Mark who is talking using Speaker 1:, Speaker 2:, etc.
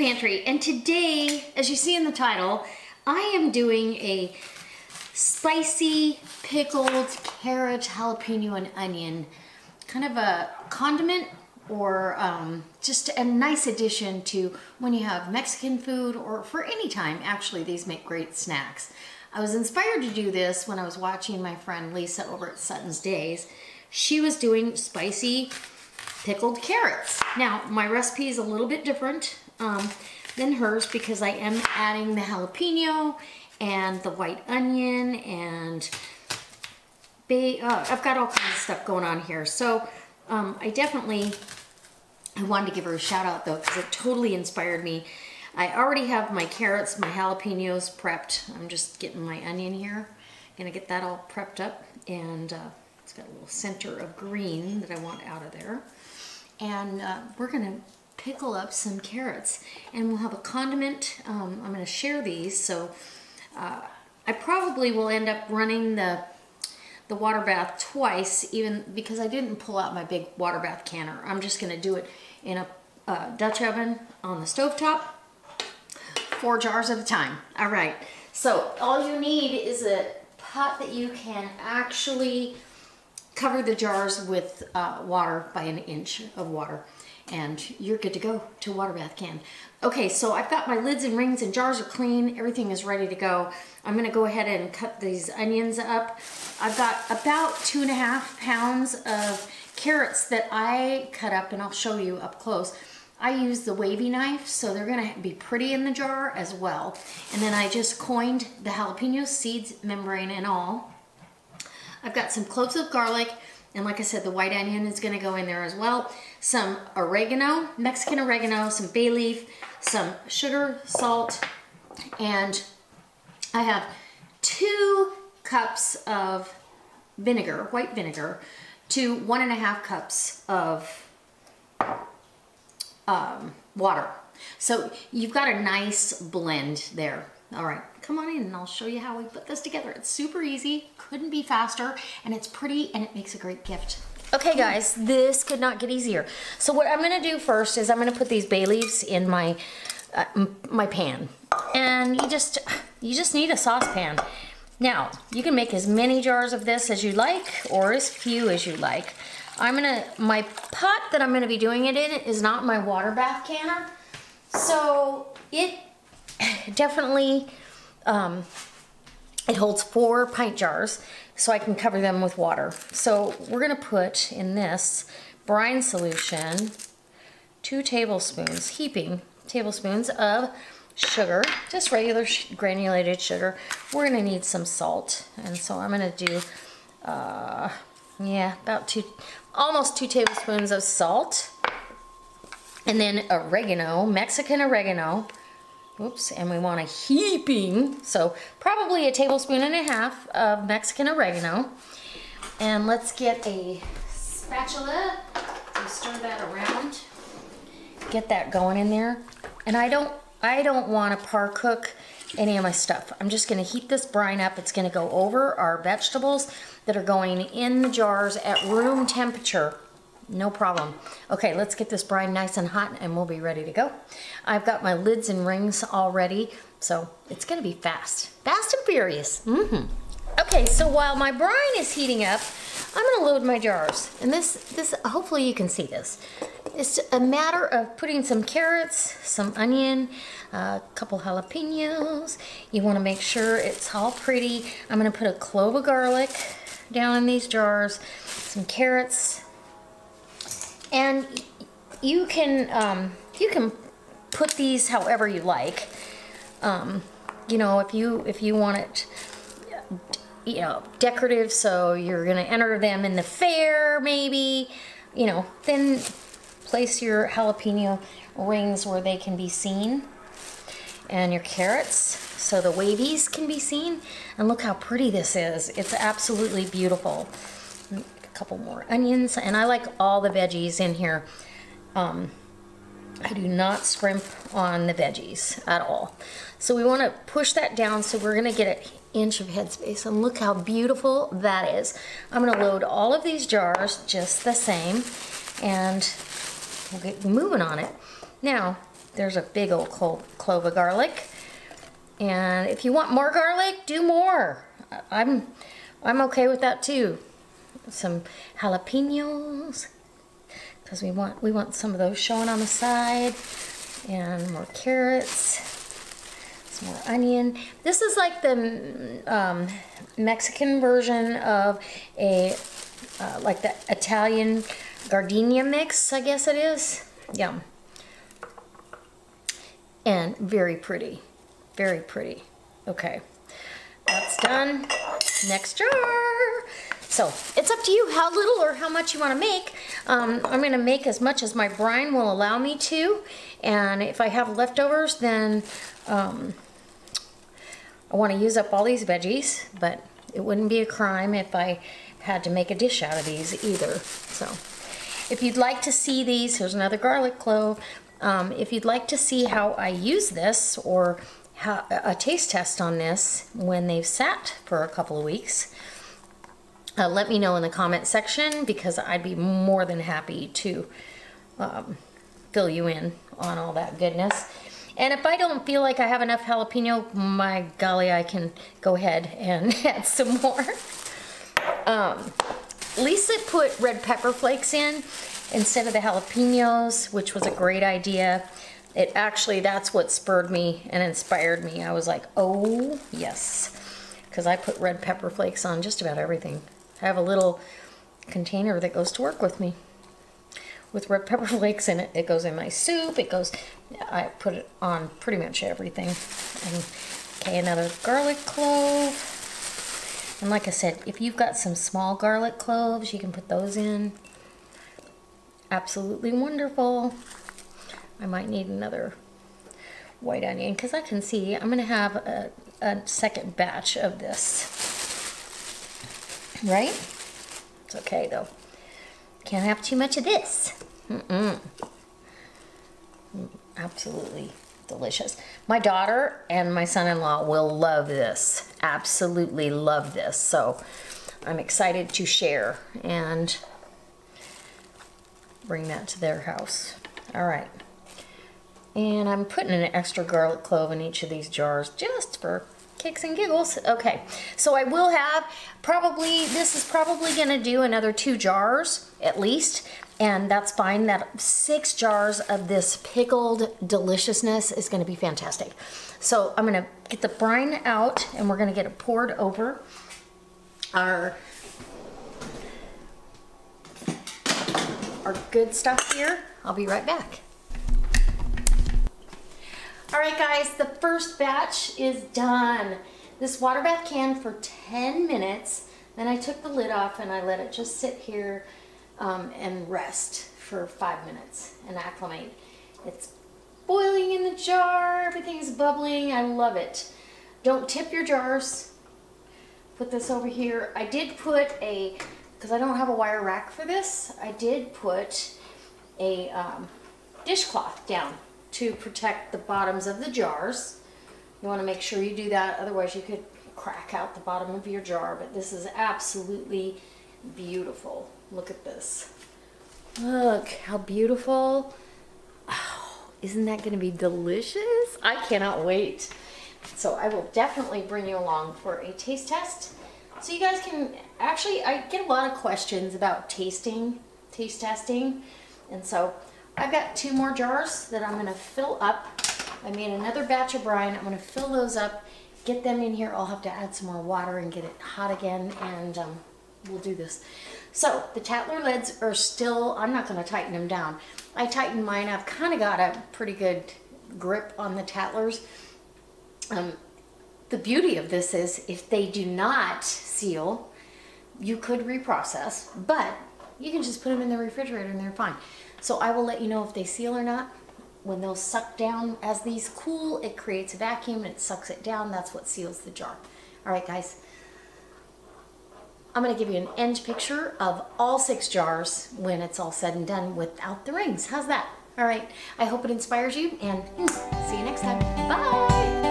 Speaker 1: Pantry, and today, as you see in the title, I am doing a spicy pickled carrot, jalapeno, and onion, kind of a condiment or just a nice addition to when you have Mexican food or for any time. Actually, these make great snacks. I was inspired to do this when I was watching my friend Lisa over at Sutton's Days. She was doing spicy pickled carrots. Now, my recipe is a little bit different than hers because I am adding the jalapeno and the white onion and I've got all kinds of stuff going on here. So I wanted to give her a shout out though because it totally inspired me. I already have my carrots, my jalapenos prepped. I'm just getting my onion here. Gonna get that all prepped up, and it's got a little center of green that I want out of there. And we're gonna pickle up some carrots, and we'll have a condiment. I'm gonna share these, so I probably will end up running the water bath twice, even because I didn't pull out my big water bath canner. I'm just gonna do it in a Dutch oven on the stovetop, 4 jars at a time. All right, so all you need is a pot that you can actually cover the jars with water by 1 inch of water, and you're good to go to water bath can. Okay, so I've got my lids and rings and jars are clean. Everything is ready to go. I'm gonna go ahead and cut these onions up. I've got about 2.5 pounds of carrots that I cut up, and I'll show you up close. I use the wavy knife, so they're gonna be pretty in the jar as well. And then I just coined the jalapeno seeds, membrane and all. I've got some cloves of garlic, and like I said, the white onion is gonna go in there as well. Some oregano, Mexican oregano, some bay leaf, some sugar, salt, and I have 2 cups of vinegar, white vinegar, to 1.5 cups of water. So you've got a nice blend there. All right, come on in and I'll show you how we put this together. It's super easy, couldn't be faster, and it's pretty and it makes a great gift. Okay guys, this could not get easier. So what I'm gonna do first is I'm gonna put these bay leaves in my my pan. And you just need a saucepan. Now, you can make as many jars of this as you like or as few as you like. My pot that I'm gonna be doing it in is not my water bath canner. So it definitely, it holds 4 pint jars, so I can cover them with water. So we're gonna put in this brine solution 2 tablespoons, heaping tablespoons of sugar, just regular granulated sugar. We're gonna need some salt, and so I'm gonna do, yeah, about almost 2 tablespoons of salt. And then oregano, Mexican oregano. Oops, and we want a heaping, so probably 1.5 tablespoons of Mexican oregano. And let's get a spatula to stir that around. Get that going in there. And I don't want to par cook any of my stuff. I'm just gonna heat this brine up. It's gonna go over our vegetables that are going in the jars at room temperature. No problem. Okay, let's get this brine nice and hot and we'll be ready to go. I've got my lids and rings all ready, so it's gonna be fast. Fast and furious. Okay, so while my brine is heating up, I'm gonna load my jars. And this hopefully you can see this. It's a matter of putting some carrots, some onion, a couple jalapenos. You wanna make sure it's all pretty. I'm gonna put a clove of garlic down in these jars, some carrots, and you can put these however you like. You know, if you want it, you know, decorative, so you're gonna enter them in the fair, maybe, you know, then place your jalapeno rings where they can be seen, and your carrots so the wavies can be seen. And look how pretty this is. It's absolutely beautiful. Couple more onions, and I like all the veggies in here. I do not scrimp on the veggies at all. So we want to push that down, so we're going to get an inch of headspace, and look how beautiful that is. I'm going to load all of these jars just the same, and we'll get moving on it. Now, there's a big old clove of garlic. And if you want more garlic, do more. I'm okay with that too. Some jalapenos, because we want some of those showing on the side, and more carrots, some more onion. This is like the Mexican version of a like the Italian gardenia mix, I guess it is. Yum. And very pretty. Very pretty. Okay, that's done. Next jar. So it's up to you how little or how much you want to make. I'm going to make as much as my brine will allow me to, and if I have leftovers, then I want to use up all these veggies, but it wouldn't be a crime if I had to make a dish out of these either. So if you'd like to see these, here's another garlic clove. If you'd like to see how I use this, or a taste test on this when they've sat for a couple of weeks, let me know in the comment section, because I'd be more than happy to fill you in on all that goodness. And if I don't feel like I have enough jalapeno, my golly, I can go ahead and add some more. Lisa put red pepper flakes in instead of the jalapenos, which was a great idea. It actually, that's what spurred me and inspired me. I was like, oh yes, because I put red pepper flakes on just about everything. I have a little container that goes to work with me with red pepper flakes in it. It goes in my soup. It goes, I put it on pretty much everything. And, okay, another garlic clove. And like I said, if you've got some small garlic cloves, you can put those in. Absolutely wonderful. I might need another white onion, because I can see I'm going to have a second batch of this. Right? It's okay though. Can't have too much of this. Absolutely delicious. My daughter and my son-in-law will love this. Absolutely love this. So I'm excited to share and bring that to their house. All right. And I'm putting an extra garlic clove in each of these jars just for kicks and giggles. Okay, so I will have this is probably gonna do another 2 jars at least, and that's fine. That 6 jars of this pickled deliciousness is gonna be fantastic. So I'm gonna get the brine out, and we're gonna get it poured over our good stuff here. I'll be right back. All right guys, the first batch is done. This water bath canned for 10 minutes. Then I took the lid off and I let it just sit here and rest for 5 minutes and acclimate. It's boiling in the jar, everything's bubbling, I love it. Don't tip your jars. Put this over here. I did put because I don't have a wire rack for this, I did put a dishcloth down to protect the bottoms of the jars. You want to make sure you do that, otherwise you could crack out the bottom of your jar. But this is absolutely beautiful. Look at this. Look how beautiful. Oh, isn't that going to be delicious? I cannot wait. So I will definitely bring you along for a taste test. So you guys can, actually, I get a lot of questions about taste testing. And so I've got 2 more jars that I'm going to fill up. I made another batch of brine. I'm going to fill those up, get them in here. I'll have to add some more water and get it hot again, and we'll do this. So the Tattler lids are still, I'm not going to tighten them down. I tightened mine. I've kind of got a pretty good grip on the Tattlers. The beauty of this is if they do not seal, you could reprocess, but you can just put them in the refrigerator and they're fine. So I will let you know if they seal or not. When they'll suck down, as these cool, it creates a vacuum and it sucks it down. That's what seals the jar. All right, guys. I'm going to give you an end picture of all 6 jars when it's all said and done without the rings. How's that? All right. I hope it inspires you, and see you next time. Bye.